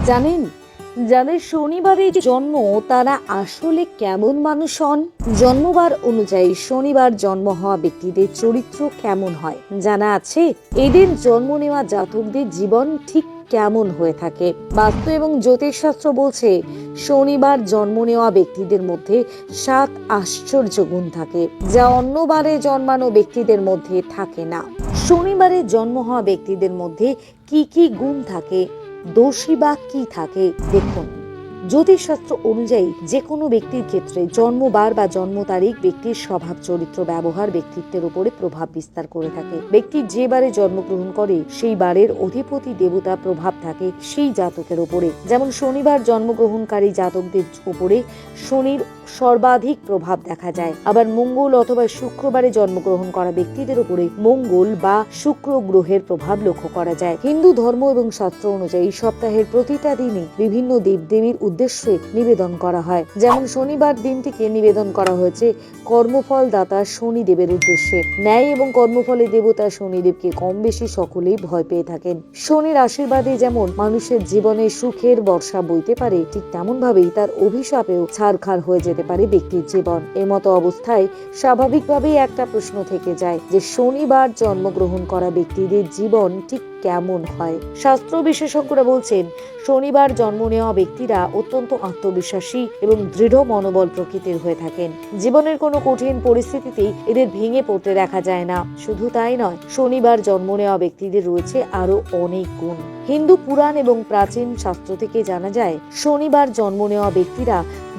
জানেন, যাদের শনিবারে জন্ম তারা আসলে কেমন মানুষ হন? জন্মবার অনুযায়ী শনিবার জন্ম হওয়া ব্যক্তিদের চরিত্র কেমন হয় জানা আছে? এদিন জন্ম নেওয়া জাতকদের জীবন ঠিক কেমন হয়ে থাকে? বাস্তু এবং জ্যোতিষশাস্ত্র বলছে শনিবার জন্ম নেওয়া ব্যক্তিদের মধ্যে 7 আশ্চর্য গুণ থাকে, যা অন্য বারে জন্মানো ব্যক্তিদের মধ্যে থাকে না। শনিবারে জন্ম হওয়া ব্যক্তিদের মধ্যে কি কি গুণ থাকে, দোষী বা কি থাকে দেখুন। জ্যোতিষশাস্ত্র অনুযায়ী যে কোনো ব্যক্তির ক্ষেত্রে জন্মবার বা জন্ম তারিখ ব্যক্তির স্বভাব, চরিত্র, ব্যবহার, ব্যক্তিত্বের উপরে প্রভাব বিস্তার করে থাকে। ব্যক্তি যে বারে জন্মগ্রহণ করে সেই বারের অধিপতি দেবতা প্রভাব থাকে সেই জাতকের উপরে। যেমন শনিবার জন্মগ্রহণকারী জাতকদের উপরে শনির সর্বাধিক প্রভাব দেখা যায়। আবার মঙ্গল অথবা শুক্রবারে জন্মগ্রহণ করা ব্যক্তিদের উপরে মঙ্গল বা শুক্র গ্রহের প্রভাব লক্ষ্য করা যায়। হিন্দু ধর্ম এবং শাস্ত্র অনুযায়ী সপ্তাহের প্রতিটা দিনে বিভিন্ন দেবদেবীর উদ্দেশ্যে নিবেদন করা হয়। যেমন শনিবার দিনটিকে নিবেদন করা হয়েছে কর্মফল দাতা শনিদেবের উদ্দেশ্যে। ন্যায় এবং কর্মফলের দেবতা শনিদেবকে কম বেশি সকলেই ভয় পেয়ে থাকেন। শনির আশীর্বাদে যেমন মানুষের জীবনে সুখের বর্ষা বইতে পারে, ঠিক তেমন ভাবেই তার অভিশাপেও ছারখার হয়ে যেতে পারে ব্যক্তির জীবন। এর মতো অবস্থায় স্বাভাবিকভাবেই একটা প্রশ্ন থেকে যায় যে শনিবার জন্মগ্রহণ করা ব্যক্তিদের জীবন ঠিক কেমন হয়। শাস্ত্র বিশেষজ্ঞরা বলছেন শনিবার জন্ম নেওয়া ব্যক্তিরা অত্যন্ত আত্মবিশ্বাসী এবং দৃঢ় মনোবল প্রকৃতির হয়ে থাকেন। জীবনের কোনো কঠিন পরিস্থিতিতেই এদের ভেঙে পড়তে দেখা যায় না। শুধু তাই নয়, শনিবার জন্ম নেওয়া ব্যক্তিদের রয়েছে আরো অনেক গুণ। হিন্দু পুরাণ এবং প্রাচীন শাস্ত্র থেকে জানা যায় শনিবার জন্ম নেওয়া ব্যক্তিরা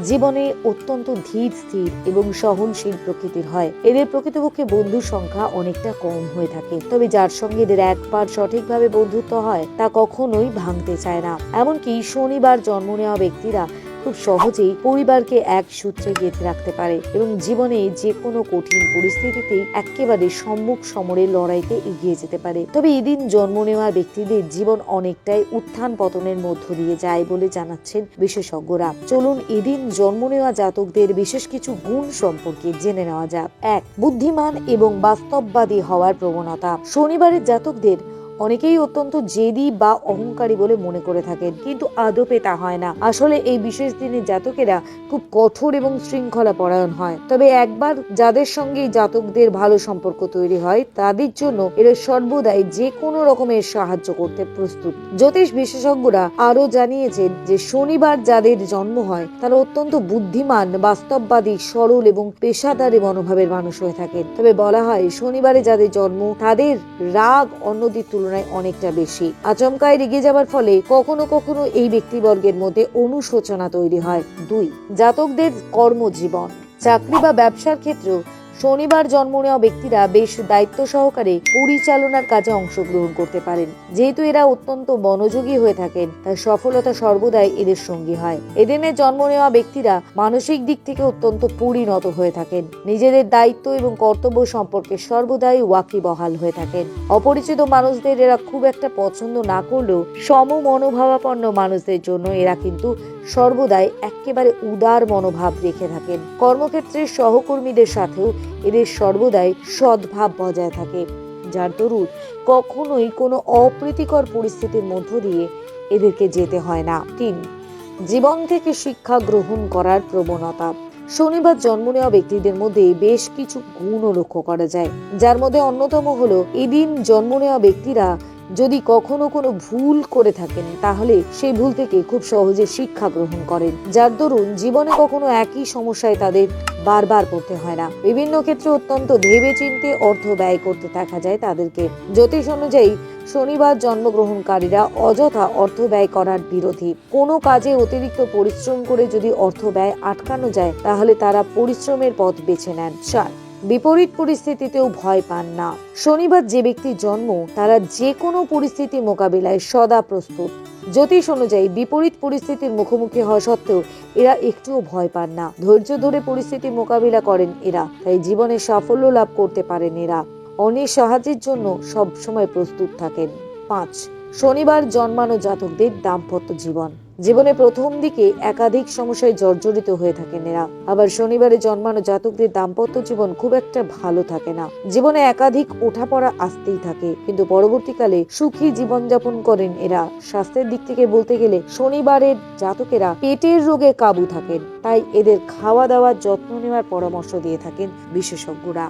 জীবনে অত্যন্ত ধীর, স্থির এবং সহনশীল প্রকৃতির হয়। এদের প্রকৃতপক্ষে বন্ধুর সংখ্যা অনেকটা কম হয়ে থাকে, তবে যার সঙ্গে এদের একবার সঠিকভাবে বন্ধুত্ব হয় তা কখনোই ভাঙতে চায় না। এমনকি শনিবার জন্ম নেওয়া ব্যক্তিরা খুব সহজেই পরিবারকে এক সূত্রে গেঁথে রাখতে পারে এবং জীবনে যে কোনো কঠিন পরিস্থিতিতেই একেবারে সম্মুখ সমরের লড়াইতে এগিয়ে যেতে পারে। তবে এদিন জন্ম নেওয়া ব্যক্তিদের জীবন অনেকটাই উত্থান পতনের মধ্য দিয়ে যায় বলে জানাচ্ছেন বিশেষজ্ঞরা। চলুন এদিন জন্ম নেওয়া জাতকদের বিশেষ কিছু গুণ সম্পর্কে জেনে নেওয়া যাক। 1. বুদ্ধিমান এবং বাস্তববাদী হওয়ার প্রবণতা। শনিবারের জাতকদের অনেকেই অত্যন্ত জেদি বা অহংকারী বলে মনে করে থাকেন, কিন্তু আদপে তা হয় না। আসলে এই বিশেষ দিনের জাতকেরা খুব কঠোর এবং শৃঙ্খলা পরায়ণ হয়। তবে একবার যাদের সঙ্গে জাতকদের ভালো সম্পর্ক তৈরি হয় তাদের জন্য এরা সর্বদাই যে কোনো রকমের সাহায্য করতে প্রস্তুত। জ্যোতিষ বিশেষজ্ঞরা আরো জানিয়েছেন যে শনিবার যাদের জন্ম হয় তারা অত্যন্ত বুদ্ধিমান, বাস্তববাদী, সরল এবং পেশাদারী মনোভাবের মানুষ হয়ে থাকেন। তবে বলা হয় শনিবারে যাদের জন্ম তাদের রাগ অন্যদের তুলনায় অনেকটা বেশি। আচমকায় রেগে যাবার ফলে কখনো কখনো এই ব্যক্তিবর্গের মধ্যে অনুশোচনা তৈরি হয়। 2. জাতকদের কর্মজীবন। চাকরি বা ব্যবসার ক্ষেত্রেও শনিবার জন্ম নেওয়া ব্যক্তিরা বেশ দায়িত্ব সহকারে পরিচালনার কাজে অংশগ্রহণ করতে পারেন। যেহেতু এরা অত্যন্ত মনোযোগী হয়ে থাকেন, তাই সফলতা সর্বদাই এদের সঙ্গী হয়। এদিনে জন্ম নেওয়া ব্যক্তিরা মানসিক দিক থেকে অত্যন্ত পরিণত হয়ে থাকেন। নিজেদের দায়িত্ব এবং কর্তব্য সম্পর্কে সর্বদাই ওয়াকিবহাল হয়ে থাকেন। অপরিচিত মানুষদের এরা খুব একটা পছন্দ না করলেও সম মনোভাবাপন্ন মানুষদের জন্য এরা কিন্তু সর্বদাই একেবারে উদার মনোভাব রেখে থাকেন। কর্মক্ষেত্রে সহকর্মীদের সাথেও এদের সর্বদাই সদ্ভাব বজায় থাকে, যার দরুন কখনোই কোনো অপ্রীতিকর পরিস্থিতির মধ্য দিয়ে এদেরকে যেতে হয় না। 3. জীবন থেকে শিক্ষা গ্রহণ করার প্রবণতা। শনিবার জন্ম নেওয়া ব্যক্তিদের মধ্যে বেশ কিছু গুণও লক্ষ্য করা যায়, যার মধ্যে অন্যতম হলো এদিন জন্ম নেওয়া ব্যক্তিরা যদি কখনো কোনো ভুল করে থাকেন তাহলে সেই ভুল থেকে খুব সহজে শিক্ষা গ্রহণ করেন, যার দরুন জীবনে কখনো একই সমস্যায় তাদের বারবার পড়তে হয় না। বিভিন্ন ক্ষেত্রে অত্যন্ত ভেবেচিন্তে অর্থ ব্যয় করতে দেখা যায় তাদেরকে। জ্যোতিষ অনুযায়ী শনিবার জন্মগ্রহণকারীরা অযথা অর্থ ব্যয় করার বিরোধী। কোনো কাজে অতিরিক্ত পরিশ্রম করে যদি অর্থ ব্যয় আটকানো যায় তাহলে তারা পরিশ্রমের পথ বেছে নেন। 4. বিপরীত পরিস্থিতিতেও ভয় পান না। শনিবার যে ব্যক্তির জন্ম তারা যে কোনো পরিস্থিতি মোকাবিলায় সদা প্রস্তুত। জ্যোতিষ অনুযায়ী বিপরীত পরিস্থিতির মুখোমুখি হওয়া সত্ত্বেও এরা একটুও ভয় পান না। ধৈর্য ধরে পরিস্থিতি মোকাবিলা করেন এরা, তাই জীবনে সাফল্য লাভ করতে পারেন এরা। অন্যের সাহায্যের জন্য সবসময় প্রস্তুত থাকেন। 5. শনিবার জন্মানো জাতকদের দাম্পত্য জীবনে প্রথম দিকে একাধিক সমস্যায় জর্জরিত হয়ে থাকেন এরা। আবার শনিবারে জন্মানো জাতকদের দাম্পত্য জীবন খুব একটা ভালো থাকে না। জীবনে একাধিক ওঠাপড়া আসতেই থাকে, কিন্তু পরবর্তীকালে সুখী জীবনযাপন করেন এরা। স্বাস্থ্যের দিক থেকে বলতে গেলে শনিবারের জাতকেরা পেটের রোগে কাবু থাকেন, তাই এদের খাওয়া দাওয়ার যত্ন নেওয়ার পরামর্শ দিয়ে থাকেন বিশেষজ্ঞরা।